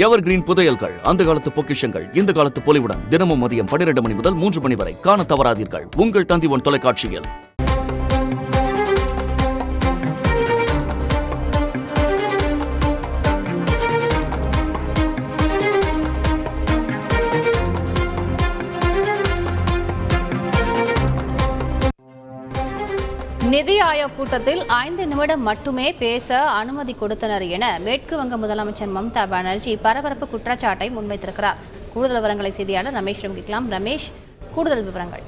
எவர் green புதையல்கள், அந்த காலத்து பொக்கிஷங்கள் இந்த காலத்து பொலிவுடன் தினமும் மதியம் 12 மணி முதல் 3 மணி வரை காண தவறாதீர்கள் உங்கள் தந்திவன் தொலைக்காட்சியில். நிதி ஆயோக் கூட்டத்தில் 5 நிமிடம் மட்டுமே பேச அனுமதி கொடுத்தனர் என மேற்கு வங்க முதலமைச்சர் மம்தா பானர்ஜி பரபரப்பு குற்றச்சாட்டை முன்வைத்திருக்கிறார். கூடுதல் விவரங்களை செய்தியாளர் ரமேஷிடம் கேட்கலாம். ரமேஷ், கூடுதல் விவரங்கள்.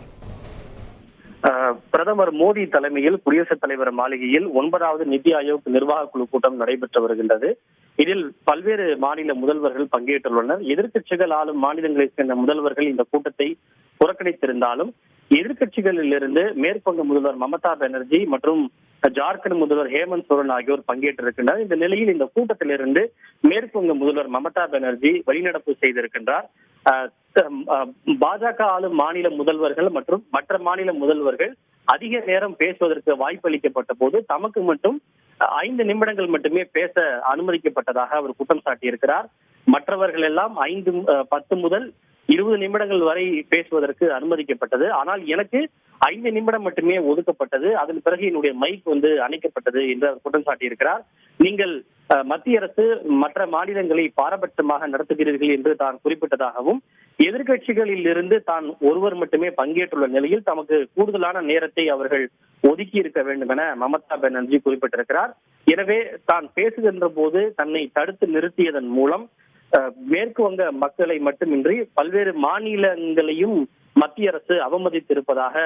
பிரதமர் மோடி தலைமையில் குடியரசுத் தலைவர் மாளிகையில் 9வது நிதி ஆயோக் நிர்வாக குழு கூட்டம் நடைபெற்று வருகின்றது. இதில் பல்வேறு மாநில முதல்வர்கள் பங்கேற்றுள்ளனர். எதிர்க்கட்சிகள் ஆளும் மாநிலங்களைச் சேர்ந்த முதல்வர்கள் இந்த கூட்டத்தை புறக்கணித்திருந்தாலும் எதிர்க்கட்சிகளில் இருந்து மேற்குவங்க முதல்வர் மம்தா பானர்ஜி மற்றும் ஜார்க்கண்ட் முதல்வர் ஹேமந்த் சோரன் ஆகியோர் பங்கேற்றிருக்கின்றனர். இந்த நிலையில் இந்த கூட்டத்திலிருந்து மேற்குவங்க முதல்வர் மம்தா பானர்ஜி வெளிநடப்பு செய்திருக்கின்றார். பாஜக ஆளும் மாநில முதல்வர்கள் மற்றும் மற்ற மாநில முதல்வர்கள் அதிக நேரம் பேசுவதற்கு வாய்ப்பளிக்கப்பட்ட போது தமக்கு மட்டும் 5 நிமிடங்கள் மட்டுமே பேச அனுமதிக்கப்பட்டதாக அவர் குற்றம் சாட்டியிருக்கிறார். மற்றவர்கள் எல்லாம் 10 முதல் 20 நிமிடங்கள் வரை பேசுவதற்கு அனுமதிக்கப்பட்டது. ஆனால் எனக்கு 5 நிமிடம் மட்டுமே ஒதுக்கப்பட்டது. அதன் பிறகு என்னுடைய மைக் அணைக்கப்பட்டது என்று அவர் குற்றம் சாட்டியிருக்கிறார். நீங்கள் மத்திய அரசு மற்ற மாநிலங்களை பாரபட்சமாக நடத்துகிறீர்கள் என்று தான் குறிப்பிட்டதாகவும் எதிர்க்கட்சிகளில் இருந்து தான் ஒருவர் மட்டுமே பங்கேற்றுள்ள நிலையில் தமக்கு கூடுதலான நேரத்தை அவர்கள் ஒதுக்கி இருக்க வேண்டும் என மம்தா பானர்ஜி குறிப்பிட்டிருக்கிறார். எனவே தான் பேசுகின்ற போது தன்னை தடுத்து நிறுத்தியதன் மூலம் மேற்கு வங்க மக்களை மட்டுமின்றி பல்வேறு மாநிலங்களையும் மத்திய அரசு அவமதித்திருப்பதாக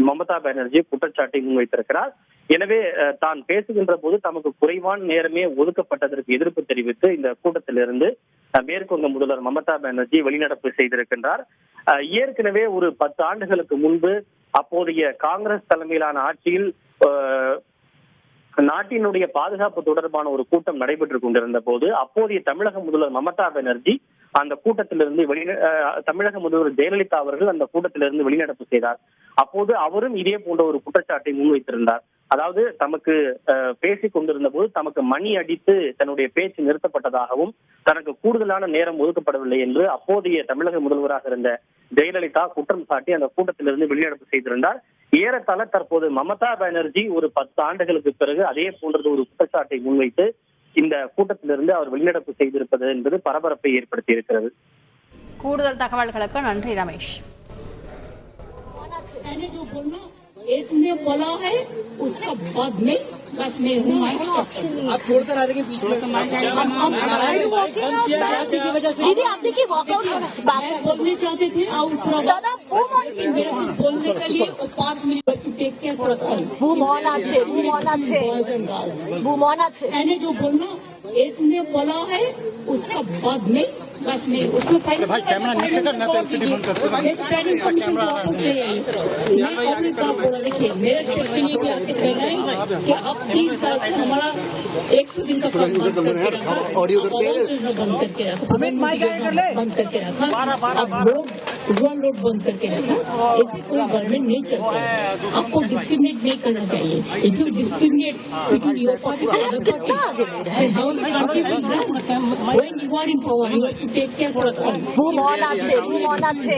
மம்தா பானர்ஜி குற்றச்சாட்டை முன்வைத்திருக்கிறார். எனவே தான் பேசுகின்ற போது தமக்கு குறைவான நேரமே ஒதுக்கப்பட்டதற்கு எதிர்ப்பு தெரிவித்து இந்த கூட்டத்திலிருந்து மேற்கு வங்க முதல்வர் மம்தா பானர்ஜி வெளிநடப்பு செய்திருக்கின்றார். ஏற்கனவே ஒரு 10 ஆண்டுகளுக்கு முன்பு அப்போதைய காங்கிரஸ் தலைமையிலான ஆட்சியில் நாட்டினுடைய பாதுகாப்பு தொடர்பான ஒரு கூட்டம் நடைபெற்றுக் கொண்டிருந்த போது அப்போதைய தமிழக முதல்வர் மம்தா பானர்ஜி அந்த கூட்டத்திலிருந்து தமிழக முதல்வர் ஜெயலலிதா அவர்கள் அந்த கூட்டத்திலிருந்து வெளிநடப்பு செய்தார். அப்போது அவரும் இதே போன்ற ஒரு குற்றச்சாட்டை முன்வைத்திருந்தார். அதாவது தமக்கு பேசிக் கொண்டிருந்த போது தமக்கு மணி அடித்து தன்னுடைய பேச்சு நிறுத்தப்பட்டதாகவும் தனக்கு கூடுதலான நேரம் ஒதுக்கப்படவில்லை என்று அப்போதைய தமிழக முதல்வராக இருந்த ஜெயலலிதா குற்றம் சாட்டி அந்த கூட்டத்திலிருந்து வெளிநடப்பு செய்திருந்தார். ஏறத்தாழ தற்போது மம்தா பானர்ஜி ஒரு 10 ஆண்டுகளுக்கு பிறகு அதே போன்றது ஒரு குற்றச்சாட்டை முன்வைத்து இந்த கூட்டத்திலிருந்து அவர் வெளிநடப்பு செய்திருப்பது என்பது பரபரப்பை ஏற்படுத்தி இருக்கிறது. கூடுதல் தகவல்களுக்கு நன்றி ரமேஷ். इसने बोला है उसका बाद में बस मैं हूँ माइक आप छोड़कर आ रहे हैं बीच में दीदी आप देखिए वॉकआउट बोलने चाहते थे दादा मेरे को बोलने के लिए 5 मिनट टेक केयर मैंने जो बोलना इसने बोला है उसका बाद में बस मैं उसको भाई कैमरा नीचे करना प्लानिंग कमीशन को वापस ले आई मैं अपने काम बोला देखिए मेरा स्टेट के लिए भी आपके कहना है कि अब 3 साल से हमारा 100 दिन का काम बंद करके रखा बंद करके रखा बंद करके रखा अब लोड बंद करके रखा. ऐसे कोई गवर्नमेंट नहीं चलता है. आपको डिस्क्रिमिनेट नहीं करना चाहिए. If you discriminate between your party and other party, then how the country will run? When you are in power, you have to take care for us all.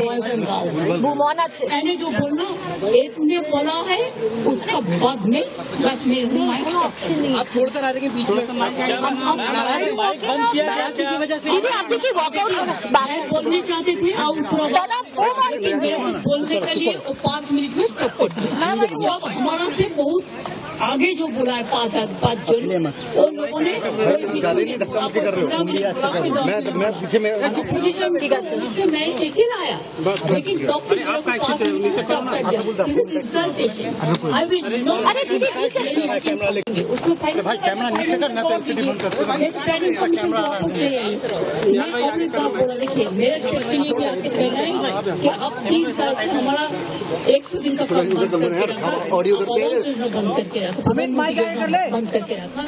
boys and girls. मैंने जो बोलना इसने बोला है उसका बाद में बस मैं हूँ माइक आप छोड़कर आ रहे हैं बीच में दीदी आप देखिए वॉकआउट बोलने चाहते थे दादा मेरे को बोलने के लिए 5 मिनट में स्टॉप कर दिया. जब हमारा से बहुत आगे जो बोला है 5 जन उन लोगों ने पोजीशन से मैं एक ही लाया लेकिन टॉपिक आई विल अरे दीदी उसको भाई कैमरा नीचे करना प्लानिंग कमीशन को वापस ले आई मैं अपने काम बोला देखिए मेरे स्टेट के लिए भी आपके कहना है कि अब 3 साल से हमारा 100 दिन का काम बंद करके रखा बंद करके रखा.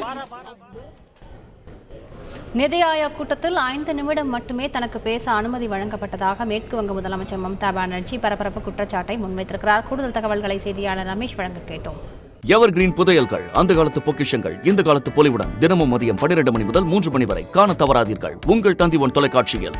நிதி ஆயோக் கூட்டத்தில் 5 நிமிடம் மட்டுமே தனக்கு பேச அனுமதி வழங்கப்பட்டதாக மேற்கு வங்க முதலமைச்சர் மம்தா பானர்ஜி பரபரப்பு குற்றச்சாட்டை முன்வைத்திருக்கிறார். கூடுதல் தகவல்களை செய்தியாளர் ரமேஷ் வழங்க கேட்டோம். எவர்கிரீன் புதையல்கள், அந்த காலத்து பொக்கிஷங்கள், இந்த காலத்து பொலிவுடன் தினமும் மதியம் 12 மணி முதல் 3 மணி வரை காண தவறாதீர்கள். உங்கள் தந்தி ஒன் தொலைக்காட்சியில்.